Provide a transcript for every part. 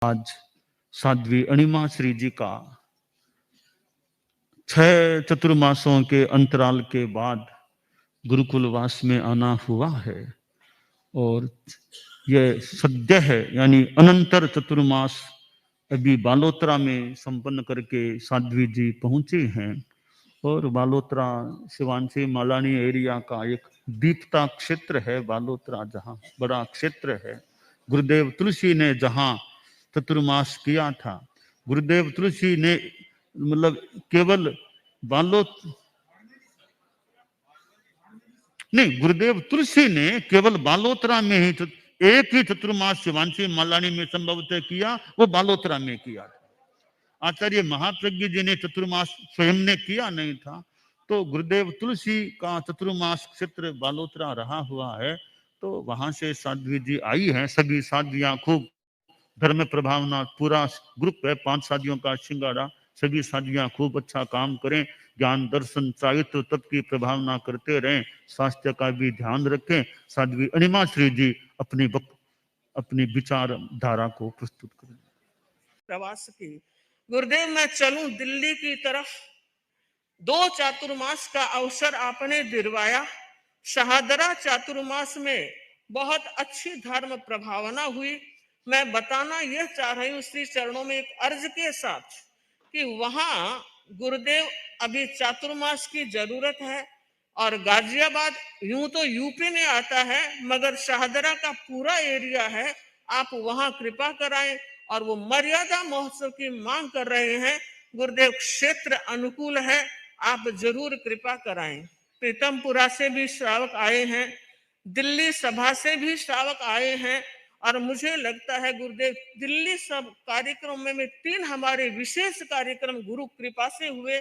आज साध्वी अणिमा श्री जी का 6 चतुर्मासों के अंतराल के बाद गुरुकुलवास में आना हुआ है और यह सद्य है, यानी अनंतर चतुर्मास अभी बालोतरा में संपन्न करके साध्वी जी पहुंचे हैं। और बालोतरा शिवांशी मालानी एरिया का एक दीप्ता क्षेत्र है। बालोतरा जहाँ बड़ा क्षेत्र है, गुरुदेव तुलसी ने जहाँ चतुर्मास किया था, गुरुदेव तुलसी ने मतलब केवल बालोत नहीं, गुरुदेव तुलसी ने केवल बालोतरा में ही एक ही चतुर्मास शिवांशी मालानी में संभवतः किया, वो बालोतरा में किया था। आचार्य महाप्रज्ञ जी ने चतुर्मास स्वयं ने किया नहीं था, तो गुरुदेव तुलसी का चतुर्मास क्षेत्र बालोतरा रहा हुआ है। तो वहां से साध्वी जी आई हैं। सभी साध्वियां खूब धर्म प्रभावना, पूरा ग्रुप है 5 साध्वियों का सिंगाड़ा। सभी साध्वियां खूब अच्छा काम करें, ज्ञान दर्शन चारित्र तप की प्रभावना करते रहें, स्वास्थ्य का भी ध्यान रखें। साध्वी अणिमा श्री जी अपनी विचार धारा को प्रस्तुत करें। प्रवास की गुरुदेव, मैं चलूं दिल्ली की तरफ। 2 चातुर्मास का अवसर आपने दिलवाया। शहादरा चातुर्मास में बहुत अच्छी धर्म प्रभावना हुई। मैं बताना यह चाह रही हूँ श्री चरणों में एक अर्ज के साथ कि वहां गुरुदेव अभी चातुर्मास की जरूरत है। और गाजियाबाद यूं तो यूपी में आता है, मगर शाहदरा का पूरा एरिया है। आप वहां कृपा कराएं। और वो मर्यादा महोत्सव की मांग कर रहे हैं। गुरुदेव क्षेत्र अनुकूल है, आप जरूर कृपा कराएं। प्रीतमपुरा से भी श्रावक आए हैं, दिल्ली सभा से भी श्रावक आए हैं। और मुझे लगता है गुरुदेव दिल्ली सब कार्यक्रम में 3 हमारे विशेष कार्यक्रम गुरु कृपा से हुए।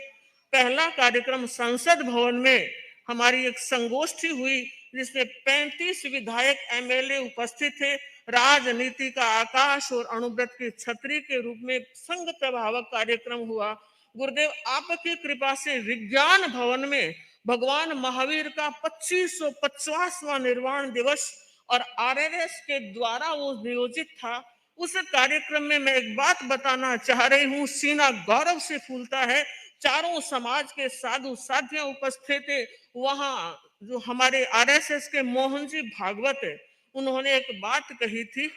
पहला कार्यक्रम संसद भवन में हमारी एक संगोष्ठी हुई, जिसमें 35 विधायक एमएलए उपस्थित थे। राजनीति का आकाश और अणुव्रत की छतरी के रूप में संघ प्रभावक कार्यक्रम हुआ। गुरुदेव आपकी कृपा से विज्ञान भवन में भगवान महावीर का 2550वां निर्वाण दिवस और आरएसएस के द्वारा वो नियोजित था। उस कार्यक्रम में मैं एक बात बताना चाह रही हूँ, सीना गौरव से फूलता है। चारों समाज के साधु साधियां उपस्थित थे। वहां जो हमारे आरएसएस के मोहन जी भागवत है, उन्होंने एक बात कही थी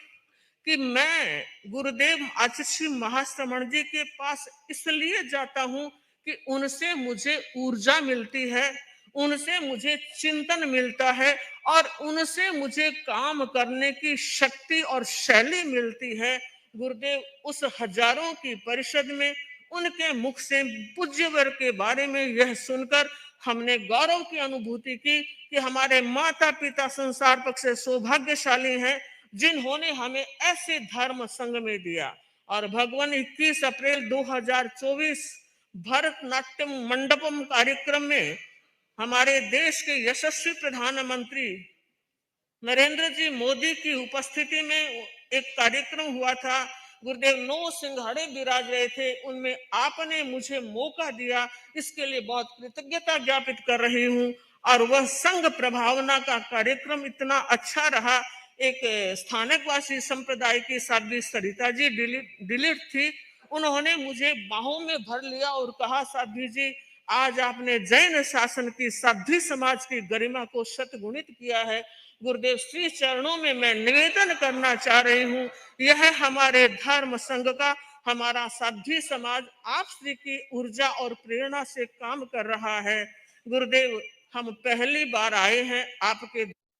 कि मैं गुरुदेव आचार्य महाश्रमण जी के पास इसलिए जाता हूं कि उनसे मुझे ऊर्जा मिलती है, उनसे मुझे चिंतन मिलता है और उनसे मुझे काम करने की शक्ति और शैली मिलती है। गुरुदेव उस हजारों की परिषद में उनके मुख से पूज्यवर के बारे में यह सुनकर हमने गौरव की अनुभूति की कि हमारे माता पिता संसार पक्ष से सौभाग्यशाली हैं, जिन्होंने हमें ऐसे धर्म संघ में दिया। और भगवान 21 अप्रैल 2024 भरतनाट्यम मंडपम कार्यक्रम में हमारे देश के यशस्वी प्रधानमंत्री नरेंद्र जी मोदी की उपस्थिति में एक कार्यक्रम हुआ था। गुरुदेव 9 सिंघाड़े विराज रहे थे, उनमें आपने मुझे मौका दिया, इसके लिए बहुत कृतज्ञता ज्ञापित कर रही हूँ। और वह संघ प्रभावना का कार्यक्रम इतना अच्छा रहा। एक स्थानकवासी संप्रदाय की साध्वी सरिता जी डिलीट थी, उन्होंने मुझे बाहों में भर लिया और कहा, साध्वी जी आज आपने जैन शासन की साध्वी समाज की गरिमा को शतगुणित किया है। गुरुदेव श्री चरणों में मैं निवेदन करना चाह रही हूँ, यह हमारे धर्म संघ का हमारा साध्वी समाज आप श्री की ऊर्जा और प्रेरणा से काम कर रहा है। गुरुदेव हम पहली बार आए हैं आपके